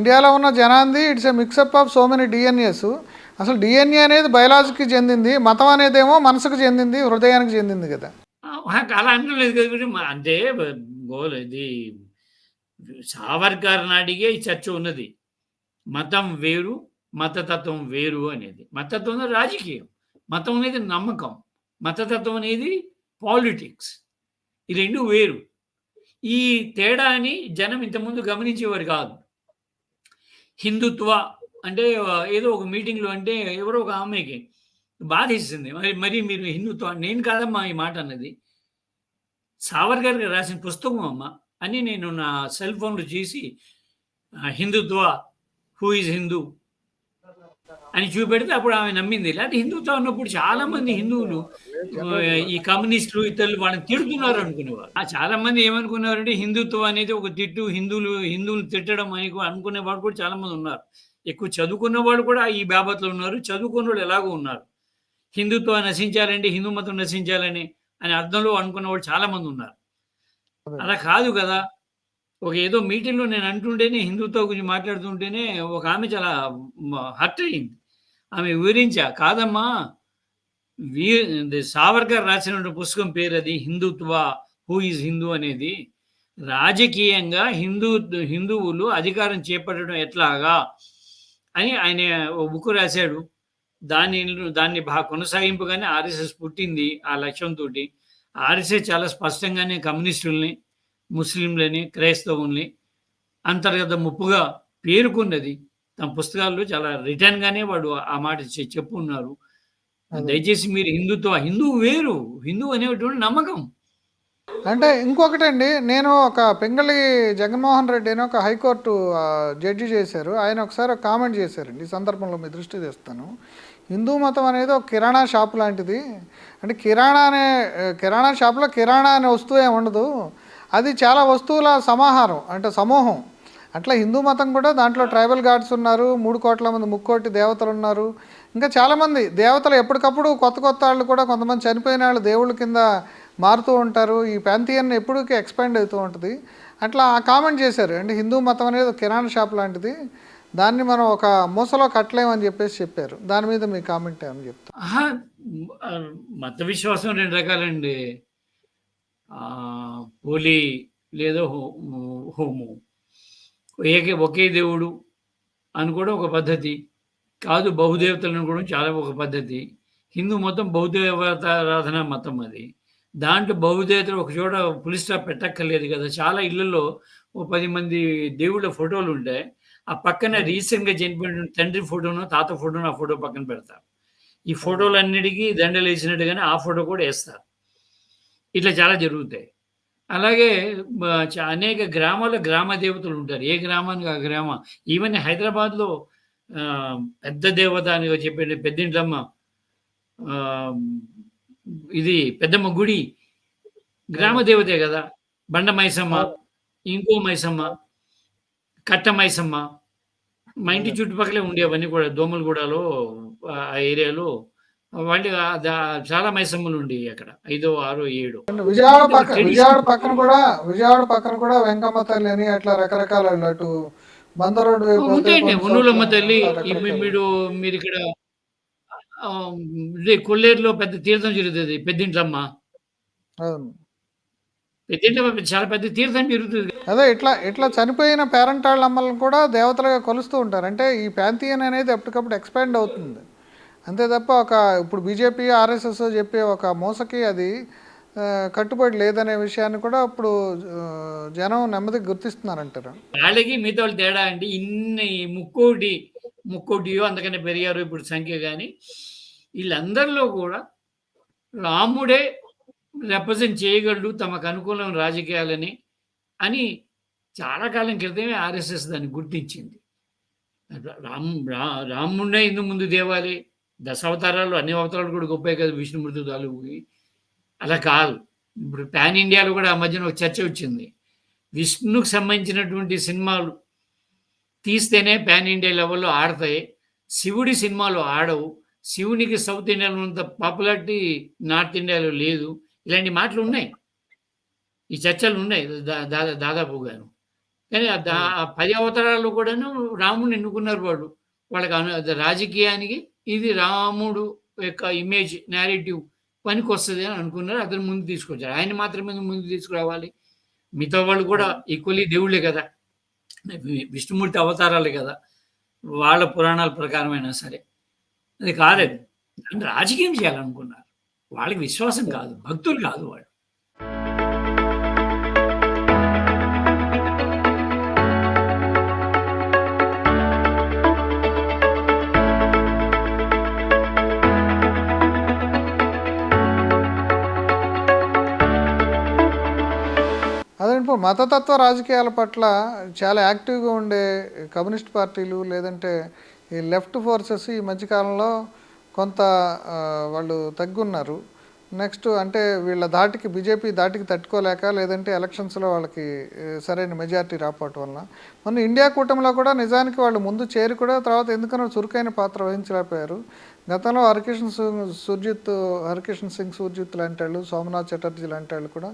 ఇండియాలో ఉన్న జనాంది it's a mixup of so many DNAs. అసలు డిఎన్ఏ అనేది బయలాజీకి చెందింది, మతం అనేదేమో మనసుకు చెందింది, హృదయానికి చెందింది కదా. అలా అనలేదు కదా. అంటే గోల్ ఇది సావర్కర్ నాటికే ఈ చర్చ ఉన్నది. మతం వేరు, మతతత్వం వేరు అనేది. మతతత్వం అనేది రాజకీయం. మతం అనేది నమ్మకం. మతతత్వం అనేది పాలిటిక్స్. ఈ 2 వేరు. ఈ తేడాని జనం ఇంతకుముందు గమనించేవారు కాదు. హిందుత్వ అంటే ఏదో ఒక మీటింగ్‌లో అంటే ఎవరో ఒక ఆమెకి బాధేసింది. మరి మీరు హిందుత్వం నేను కాదమ్మా ఈ మాట అన్నది. సావర్కర్ గారు రాసిన పుస్తకం అమ్మ అని నేను నా సెల్ ఫోన్‌లో చేసి హిందుత్వ హూ ఈజ్ హిందూ అని చూపెడితే అప్పుడు ఆమె నమ్మింది. లేకపోతే హిందుత్వం అన్నప్పుడు చాలామంది హిందువులు ఈ కమ్యూనిస్టులు ఇతరులు వాళ్ళని తిడుతున్నారు అనుకునేవారు. చాలామంది ఏమనుకున్నారంటే హిందుత్వం అనేది ఒక తిట్టు, హిందువులు తిట్టడం అని అనుకునేవాళ్ళు కూడా చాలామంది ఉన్నారు. ఎక్కువ చదువుకున్న వాళ్ళు కూడా ఈ బాబత్లో ఉన్నారు. చదువుకున్నోళ్ళు ఎలాగో ఉన్నారు. హిందుత్వం నశించాలంటే హిందూ మతం నశించాలని అనే అర్థంలో అనుకున్న వాళ్ళు చాలామంది ఉన్నారు. అలా కాదు కదా! ఒక ఏదో మీటింగ్‌లో నేను అంటుంటేనే హిందుత్వం గురించి మాట్లాడుతుంటేనే ఒక ఆమె చాలా హర్ట్ అయింది. ఆమె వివరించా, కాదమ్మా వీ సావర్కర్ రాసినటువంటి పుస్తకం పేరది 'హిందుత్వ హూ ఈజ్ హిందూ' అనేది. రాజకీయంగా హిందువులు అధికారం చేపట్టడం ఎట్లాగా అని ఆయన ఓ బుక్ రాశాడు. దాన్ని కొనసాగింపుగానే ఆర్ఎస్ఎస్ పుట్టింది ఆ లక్ష్యంతోటి. ఆర్ఎస్ఎస్ చాలా స్పష్టంగానే కమ్యూనిస్టుల్ని, ముస్లింలని, క్రైస్తవుల్ని అంతర్గత ముప్పుగా పేర్కొన్నది. తమ పుస్తకాల్లో చాలా రిటర్న్‌గానే వాడు ఆ మాట చెప్పున్నారు. దయచేసి మీరు హిందువు వేరు. హిందువు అనేటువంటి నమ్మకం. అంటే ఇంకొకటండి, నేను ఒక పింగళి జగన్మోహన్ రెడ్డి అని ఒక హైకోర్టు జడ్జి చేశారు. ఆయన ఒకసారి ఒక కామెంట్ చేశారండి. ఈ సందర్భంలో మీ దృష్టి తెస్తాను. హిందూ మతం అనేది ఒక కిరాణా షాప్ లాంటిది. అంటే కిరాణా షాప్లో కిరాణా అనే వస్తువు ఏమి ఉండదు, అది చాలా వస్తువుల సమాహారం, అంటే సమూహం. అట్లా హిందూ మతం కూడా దాంట్లో ట్రైబల్ గాడ్స్ ఉన్నారు, 3 కోట్ల మంది ముక్కోటి దేవతలు ఉన్నారు, ఇంకా చాలామంది దేవతలు. ఎప్పటికప్పుడు కొత్త వాళ్ళు కూడా కొంతమంది చనిపోయిన వాళ్ళు దేవుళ్ళ కింద మారుతూ ఉంటారు. ఈ ప్యాంథియన్ ఎప్పటికీ ఎక్స్పాండ్ అవుతూ ఉంటుంది. అట్లా కామెంట్ చేశారు. అంటే హిందూ మతం అనేది ఒక కిరాణా షాప్ లాంటిది, దాన్ని మనం ఒక మూసలో కట్టలేమని చెప్పారు. దాని మీద మీ కామెంట్ ఏమని చెప్తారు? మత విశ్వాసం 2 రకాలండి. హోలీ లేదా హోమం. ఒకే దేవుడు అనుకోవడం ఒక పద్ధతి. కాదు బహుదేవతలను అనుకోవడం చాలా ఒక పద్ధతి. హిందూ మతం బహుదేవతారాధన మతం అది. దాంట్లో బహుదేవతలు ఒక చోట ఫుల్ స్టాప్ పెట్టక్కర్లేదు కదా. చాలా ఇళ్లలో ఓ 10 మంది దేవుళ్ళ ఫోటోలు ఉంటాయి. ఆ పక్కన రీసెంట్‌గా చనిపోయిన తండ్రి ఫోటోనో, తాత ఫోటోనో ఆ ఫోటో పక్కన పెడతారు. ఈ ఫోటోలన్నిటికీ దండలేసినట్టుగానే ఆ ఫోటో కూడా ఏస్తారు. ఇట్లా చాలా జరుగుతాయి. అలాగే అనేక గ్రామాల గ్రామ దేవతలు ఉంటారు. ఏ గ్రామానికి ఆ గ్రామం. ఈవెన్ హైదరాబాద్‌లో పెద్ద దేవత అని చెప్పే పెద్దింట్లమ్మ, ఇది పెద్దమ్మ గుడి గ్రామ దేవతే కదా. బండ మైసమ్మ, ఇంకో మైసమ్మ, కట్ట మైసమ్మ. మా ఇంటి చుట్టుపక్కలే ఉండేవన్నీ కూడా దోమలగూడలో ఆ ఏరియాలో వాళ్ళు చాలా మైసమ్మలు ఉండేవి అక్కడ. 5, 6, 7. విజయవాడ పక్కన కూడా వెంకమ్మ తల్లి అని అట్లా రకరకాల అటు బంద రోడ్డు ఉంటాయండి. మునులమ్మ తల్లి. మీరు ఇక్కడ కొల్లేరులో పెద్ద తీర్థం జరుగుతుంది పెద్దింట్లమ్మ. పెద్దింట్లమ్మ చాలా పెద్ద తీర్థం జరుగుతుంది. అదే ఇట్లా చనిపోయిన పేరెంట్ వాళ్ళ అమ్మలను కూడా దేవతలుగా కొలుస్తూ ఉంటారు. అంటే ఈ ప్యాంథియన్ అనేది ఎప్పటికప్పుడు ఎక్స్పాండ్ అవుతుంది అంతే తప్ప ఇప్పుడు బీజేపీ ఆర్ఎస్ఎస్ చెప్పే ఒక మోసకి అది కట్టుబడి లేదనే విషయాన్ని కూడా ఇప్పుడు జనం నెమ్మదిగా గుర్తిస్తున్నారంటారు. వాళ్ళకి మిగతా వాళ్ళు తేడా అండి. ఇన్ని ముక్కోటియో అంతకన్నా పెరిగారు ఇప్పుడు సంఖ్య. కానీ వీళ్ళందరిలో కూడా రాముడే రిప్రజెంట్ చేయగలడు తమకు అనుకూలమైన రాజకీయాలని అని చాలా కాలం క్రితమే ఆర్ఎస్ఎస్ దాన్ని గుర్తించింది. రాముడే ఇందు ముందు దేవాలి. దశావతారాలు అన్ని అవతారాలు కూడా గొప్పే కదా విష్ణుమూర్తి తాలూకి. అలా కాదు. ఇప్పుడు పాన్ ఇండియాలో కూడా ఆ మధ్యన ఒక చర్చ వచ్చింది. విష్ణుకు సంబంధించినటువంటి సినిమాలు తీస్తేనే పాన్ ఇండియా లెవెల్లో ఆడతాయి. శివుడి సినిమాలు ఆడవు. శివునికి సౌత్ ఇండియాలో ఉన్నంత పాపులారిటీ నార్త్ ఇండియాలో లేదు. ఇలాంటి మాటలు ఉన్నాయి. ఈ చర్చలు ఉన్నాయి దాదాపుగాను. కానీ అదే. 10 అవతారాల్లో కూడాను రాముడిని ఎన్నుకున్నారు వాళ్ళు. వాళ్ళకి అది రాజకీయానికి ఇది రాముడు యొక్క ఇమేజ్ నేరేటివ్ పనికొస్తది అని అనుకున్నారు. అతను ముందుకు తీసుకొచ్చారు. ఆయన్ని మాత్రమే ముందుకు తీసుకురావాలి. మిగతా వాళ్ళు కూడా అదే. ఈక్వల్లీ దేవుళ్ళే కదా! విష్ణుమూర్తి అవతారాలే కదా! వాళ్ళ పురాణాల ప్రకారమైనా సరే. అది కాదది. దాన్ని రాజకీయం చేయాలనుకున్నారు. వాళ్ళకి విశ్వాసం కాదు. భక్తులు కాదు వాళ్ళు. అదే ఇప్పుడు మతతత్వ రాజకీయాల పట్ల చాలా యాక్టివ్గా ఉండే కమ్యూనిస్ట్ పార్టీలు లేదంటే ఈ లెఫ్ట్ ఫోర్సెస్ ఈ మధ్యకాలంలో కొంత వాళ్ళు తగ్గున్నారు. నెక్స్ట్ అంటే వీళ్ళ ధాటికి బీజేపీ ధాటికి తట్టుకోలేక లేదంటే ఎలక్షన్స్లో వాళ్ళకి సరైన మెజారిటీ రాకపోవటం వలన మొన్న ఇండియా కూటమిలో కూడా నిజానికి వాళ్ళు ముందు చేరి కూడా తర్వాత ఎందుకనో చురుకైన పాత్ర వహించలేకపోయారు. గతంలో హరికిషన్ సింగ్ సూర్జిత్ లాంటి వాళ్ళు, సోమనాథ్ చటర్జీ లాంటి వాళ్ళు కూడా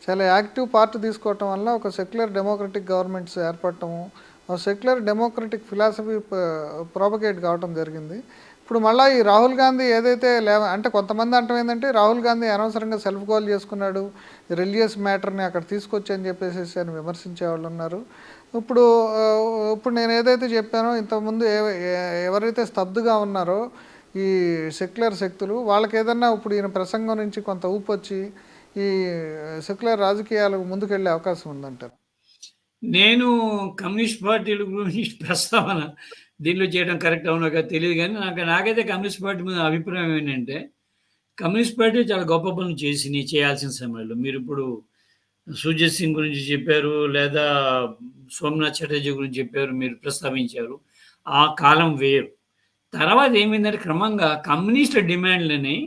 చాలా యాక్టివ్ పార్ట్ తీసుకోవటం వల్ల ఒక సెక్యులర్ డెమోక్రటిక్ గవర్నమెంట్స్ ఏర్పడటము, ఆ సెక్యులర్ డెమోక్రటిక్ ఫిలాసఫీ ప్రాపగేట్ కావటం జరిగింది. ఇప్పుడు మళ్ళీ ఈ రాహుల్ గాంధీ ఏదైతే అంటే కొంతమంది అంటాం ఏంటంటే రాహుల్ గాంధీ అనవసరంగా సెల్ఫ్ గోల్ చేసుకున్నాడు, రిలీజియస్ మ్యాటర్ని అక్కడ తీసుకొచ్చి అని చెప్పేసి అని విమర్శించే వాళ్ళు ఉన్నారు. ఇప్పుడు ఇప్పుడు నేను ఏదైతే చెప్పానో ఇంతకుముందు ఎవరైతే స్తబ్దుగా ఉన్నారో ఈ సెక్యులర్ శక్తులు వాళ్ళకి ఏదన్నా ఇప్పుడు ఈయన ప్రసంగం నుంచి కొంత ఊపు వచ్చి ఈ సెక్యులర్ రాజకీయాలకు ముందుకెళ్ళే అవకాశం ఉందంటారు. నేను కమ్యూనిస్ట్ పార్టీల గురించి ప్రస్తావన దీనిలో చేయడం కరెక్ట్ అవునో కాదో తెలియదు కానీ నాకైతే కమ్యూనిస్ట్ పార్టీ మీద అభిప్రాయం ఏంటంటే కమ్యూనిస్ట్ పార్టీ చాలా గొప్ప పనులు చేయాల్సిన సమయంలో మీరు ఇప్పుడు సుర్జిత్ సింగ్ గురించి చెప్పారు, లేదా సోమనాథ్ చటర్జీ గురించి చెప్పారు, మీరు ప్రస్తావించారు. ఆ కాలం వేరు. తర్వాత ఏమైందంటే క్రమంగా కమ్యూనిస్టుల డిమాండ్లని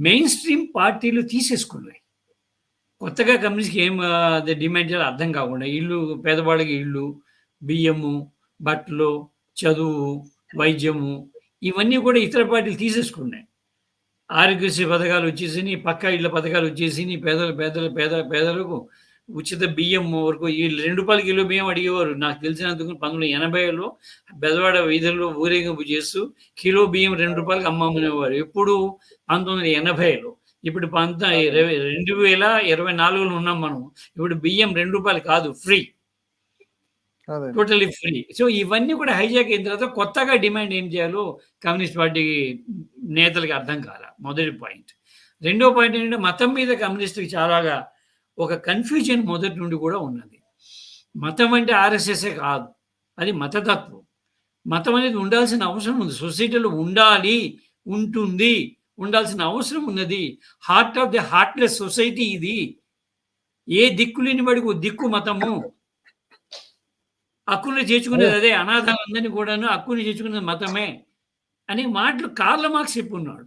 మెయిన్ స్ట్రీమ్ పార్టీలు తీసేసుకున్నాయి. కొత్తగా కమ్యూనిస్ట్‌కి ఏం అది డిమాండ్ చేయాలో అర్థం కాకుండా ఇల్లు పేదవాడికి ఇల్లు, బియ్యము, బట్టలు, చదువు, వైద్యము ఇవన్నీ కూడా ఇతర పార్టీలు తీసేసుకున్నాయి. ఆరోగ్యశ్రీ పథకాలు వచ్చేసినియి, పక్కా ఇళ్ళ పథకాలు వచ్చేసినియి. పేదలకు ఉచిత బియ్యం వరకు ఈ రూ. 2 కిలో బియ్యం అడిగేవారు. నాకు తెలిసినంతకు 1980లో బెజవాడ వీధుల్లో ఊరేగింపు చేస్తూ కిలో బియ్యం రూ. 2కి అమ్మమనేవారు. ఎప్పుడు? 1980లో. ఇప్పుడు 2024లో ఉన్నాం మనం. ఇప్పుడు బియ్యం రూ. 2 కాదు, ఫ్రీ. అదే. Totally free. సో ఇవన్నీ కూడా హైజాక్ అయిన తర్వాత కొత్తగా డిమాండ్ ఏం చేయాలో కమ్యూనిస్ట్ పార్టీ నేతలకి అర్థం కాల. మొదటి పాయింట్. రెండో పాయింట్ ఏంటంటే మతం మీద కమ్యూనిస్ట్‌కి చాలాగా ఒక కన్‌ఫ్యూజన్ మొదటి నుండి కూడా ఉన్నది. మతం అంటే ఆర్ఎస్ఎస్సే కాదు. అది మతతత్వం. మతం అనేది ఉండాల్సిన అవసరం ఉంది. సొసైటీలో ఉండాలి, ఉంటుంది, ఉండాల్సిన అవసరం ఉన్నది. Heart of the heartless society ఇది. ఏ దిక్కు లేని వాడికి ఓ దిక్కు మతము. హక్కుని చేర్చుకునేది అదే. అనాథలందరినీ కూడాను హక్కుని చేర్చుకునేది మతమే అనే మాటలు కార్ల్ మార్క్స్ చెప్పున్నాడు.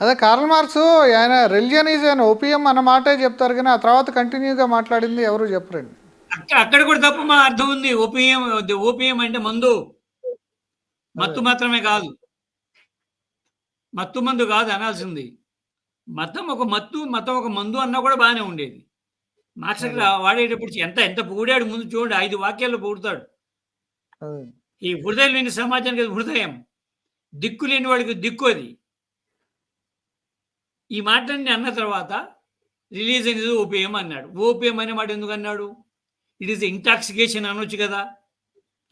అదే కార్ల్ మార్క్స్ ఆయన రిలిజియన్ ఈజ్ అన్ ఓపియం అన్న మాటే చెప్తారు కానీ ఆ తర్వాత కంటిన్యూగా మాట్లాడింది ఎవరు చెప్పరండి. అక్కడ కూడా తప్పు మా అర్థం ఉంది. ఓపియం అంటే మందు. మత్తు మాత్రమే కాదు. మత్తు మందు కాదు అనాల్సింది. మతం ఒక మత్తు, మతం ఒక మందు అన్నా కూడా బాగానే ఉండేది. మార్క్స్ అక్కడ వాడేటప్పుడు ఎంత పొగిడాడు ముందు చూడండి. 5 వాక్యాల్లో పొగుడుతాడు. ఈ హృదయం లేని సమాజానికి అది హృదయం. దిక్కు లేని వాడికి దిక్కు అది. ఈ మాటలన్నీ అన్న తర్వాత రిలీజియన్ ఇస్ ఓపియం అన్నాడు. ఓపియం అనే మాట ఎందుకు అన్నాడు? ఇట్ ఈస్ ఇంటాక్సికేషన్ అనొచ్చు కదా!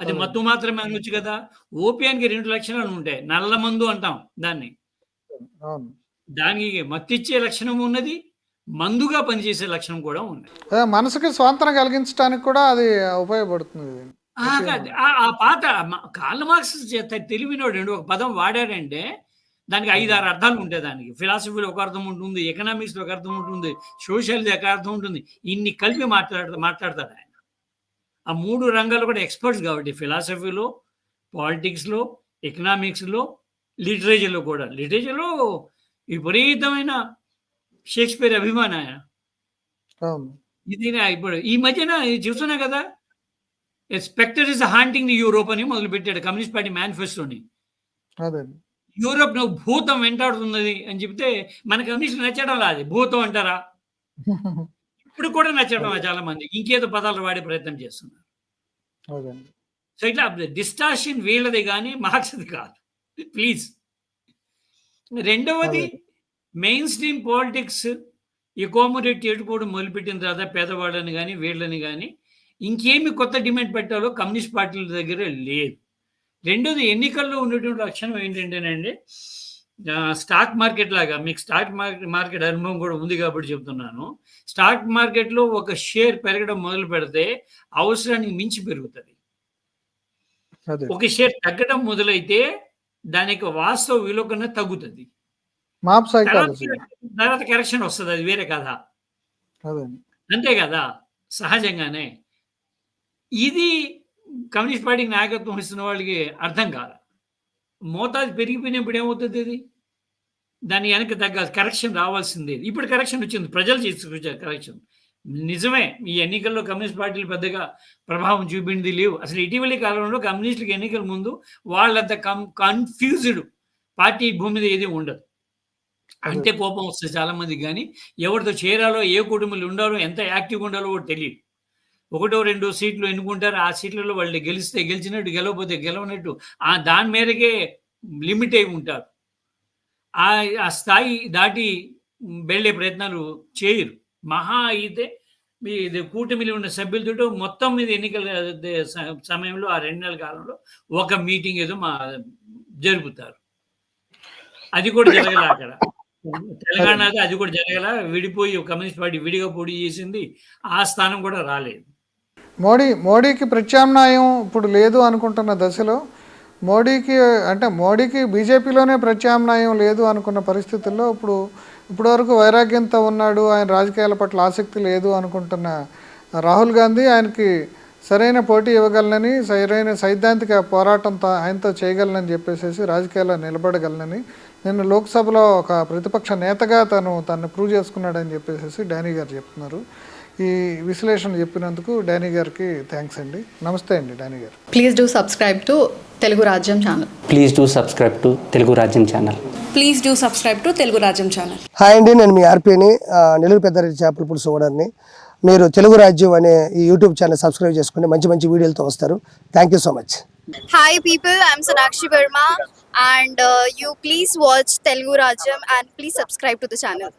అది మత్తు మాత్రమే అనొచ్చు కదా! ఓపియానికి 2 లక్షణాలు ఉంటాయి. నల్ల మందు అంటాం దాన్ని. దానికి మత్తిచ్చే లక్షణం ఉన్నది. మందుగా పనిచేసే లక్షణం కూడా ఉంది. మనసుకి స్వాంతన కలిగించడానికి కూడా అది ఉపయోగపడుతుంది. ఆ పాత కార్ల్ మార్క్స్ తెలివినోడండి. ఒక పదం వాడాడంటే దానికి 5, 6 అర్థాలు ఉంటాయి దానికి. ఫిలాసఫీలో ఒక అర్థం ఉంటుంది, ఎకనామిక్స్‌లో ఒక అర్థం ఉంటుంది, సోషల్‌ది ఒక అర్థం ఉంటుంది. ఇన్ని కలిపి మాట్లాడతాడు ఆయన. ఆ 3 రంగాల్లో కూడా ఎక్స్‌పర్ట్స్ కాబట్టి ఫిలాసఫీలో, పాలిటిక్స్‌లో, ఎకనామిక్స్‌లో, లిటరేచర్‌లో కూడా. లిటరేచర్‌లో విపరీతమైన షేక్స్‌పియర్ అభిమాని ఆయన. ఇది ఇప్పుడు ఈ మధ్యన చూస్తున్నా కదా! A spectre is haunting the Europe అని మొదలుపెట్టాడు కమ్యూనిస్ట్ పార్టీ మేనిఫెస్టోని. యూరోప్ నువ్వు భూతం వెంటాడుతున్నది అని చెప్తే మన కమ్యూనిస్టులు నచ్చడం అది. భూతం అంటారా? ఇప్పుడు కూడా నచ్చడం చాలా మంది. ఇంకేదో పదాలు వాడే ప్రయత్నం చేస్తున్నారు. అదండి. సో ఇట్లా డిస్టార్షన్ వీళ్ళది గానీ మార్క్స్‌ది కాదు. ప్లీజ్. రెండవది అదే. మెయిన్ స్ట్రీమ్ పాలిటిక్స్ ఎకోమోడేట్ చేసుకోవడం మొదలుపెట్టిన తర్వాత పేదవాళ్ళని గానీ, వీళ్ళని గానీ ఇంకేమి కొత్త డిమాండ్ పెట్టాలో కమ్యూనిస్ట్ పార్టీల దగ్గర లేదు. రెండోది ఎన్నికల్లో ఉన్నటువంటి లక్షణం ఏంటంటేనండి స్టాక్ మార్కెట్ లాగా మీకు స్టాక్ మార్కెట్ అనుభవం కూడా ఉంది కాబట్టి చెప్తున్నాను. స్టాక్ మార్కెట్‌లో ఒక షేర్ పెరగడం మొదలుపెడితే అవసరానికి మించి పెరుగుతది. అదే. ఒక షేర్ తగ్గడం మొదలైతే దానికి వాస్తవ విలువ కన్నా తగ్గుతది. మాప్ తర్వాత సైకాలజీ. తర్వాత కరెక్షన్ వస్తది. అది వేరే కథ. అదండి. అంతే గదా! సహజంగానే. ఇది కమ్యూనిస్ట్ పార్టీకి నాయకత్వం ఇస్తున్న వాళ్ళకి అర్థం కాలా. మోతాదు పెరిగిపోయినప్పుడు ఏమవుతది అది? దాని వెనక తగ్గ కరెక్షన్ రావాల్సిందే. ఇప్పుడు కరెక్షన్ వచ్చింది. ప్రజలు తీసుకొచ్చారు కరెక్షన్. నిజమే. ఈ ఎన్నికల్లో కమ్యూనిస్ట్ పార్టీలు పెద్దగా ప్రభావం చూపింది లేవు. అసలు ఇటీవలి కాలంలో కమ్యూనిస్టులకి ఎన్నికల ముందు వాళ్ళంత కన్‌ఫ్యూజ్డ్ పార్టీ భూమి మీద ఏది ఉండదు. అంటే కోపం వస్తది చాలా మందికి గానీ, ఎవరితో చేరాలో, ఏ కుటుంబంలో ఉండాలో, ఎంత యాక్టివ్‌గా ఉండాలో కూడా తెలీదు. ఒకటో, రెండో సీట్లు ఎన్నుకుంటారు. ఆ సీట్లలో వాళ్ళు గెలిస్తే గెలిచినట్టు, గెలవకపోతే గెలవనట్టు దాని మేరకే లిమిట్ అయి ఉంటారు. ఆ స్థాయి దాటి వెళ్ళే ప్రయత్నాలు చేయరు. మహా అయితే ఇది కూటమిలో ఉన్న సభ్యులతోటి మొత్తం మీద ఎన్నికల సమయంలో ఆ 2 నెలల కాలంలో ఒక మీటింగ్ ఏదో జరుపుతారు. అది కూడా జరగల అక్కడ. తెలంగాణలో అది కూడా జరగల. విడిపోయి కమ్యూనిస్ట్ పార్టీ విడిగా పోటీ చేసింది. ఆ స్థానం కూడా రాలేదు. మోడీకి ప్రత్యామ్నాయం ఇప్పుడు లేదు అనుకుంటున్న దశలో మోడీకి బీజేపీలోనే ప్రత్యామ్నాయం లేదు అనుకున్న పరిస్థితుల్లో ఇప్పటివరకు వైరాగ్యంతో ఉన్నాడు, ఆయన రాజకీయాల పట్ల ఆసక్తి లేదు అనుకుంటున్న రాహుల్ గాంధీ ఆయనకి సరైన పోటీ ఇవ్వగలనని, సరైన సైద్ధాంతిక పోరాటంతో ఆయనతో చేయగలనని చెప్పేసి రాజకీయాల్లో నిలబడగలనని నిన్న లోక్సభలో ఒక ప్రతిపక్ష నేతగా తను ప్రూవ్ చేసుకున్నాడని చెప్పేసి డానీ గారు చెప్తున్నారు. ఈ విశ్లేషణ చెప్పినందుకు డానీ గారికి థ్యాంక్స్ అండి. నమస్తే అండి డానీ గారు. Please do subscribe to Telugu Rajyam channel. Please do subscribe to Telugu Rajyam channel. Please do subscribe to Telugu Rajyam channel. Hi అండి, నేను మీ ఆర్పీని, నెల్లూరు పెద్దారెడ్డి చేపల పులుసు ఓనర్ని. మీరు తెలుగు రాజ్యం అనే ఈ యూట్యూబ్ ఛానల్ సబ్స్క్రైబ్ చేసుకుని మంచి మంచి వీడియోలతో వస్తారు. Thank you so much. Hi people, I'm Sonakshi Verma and you please watch Telugu Rajyam and please subscribe to the channel.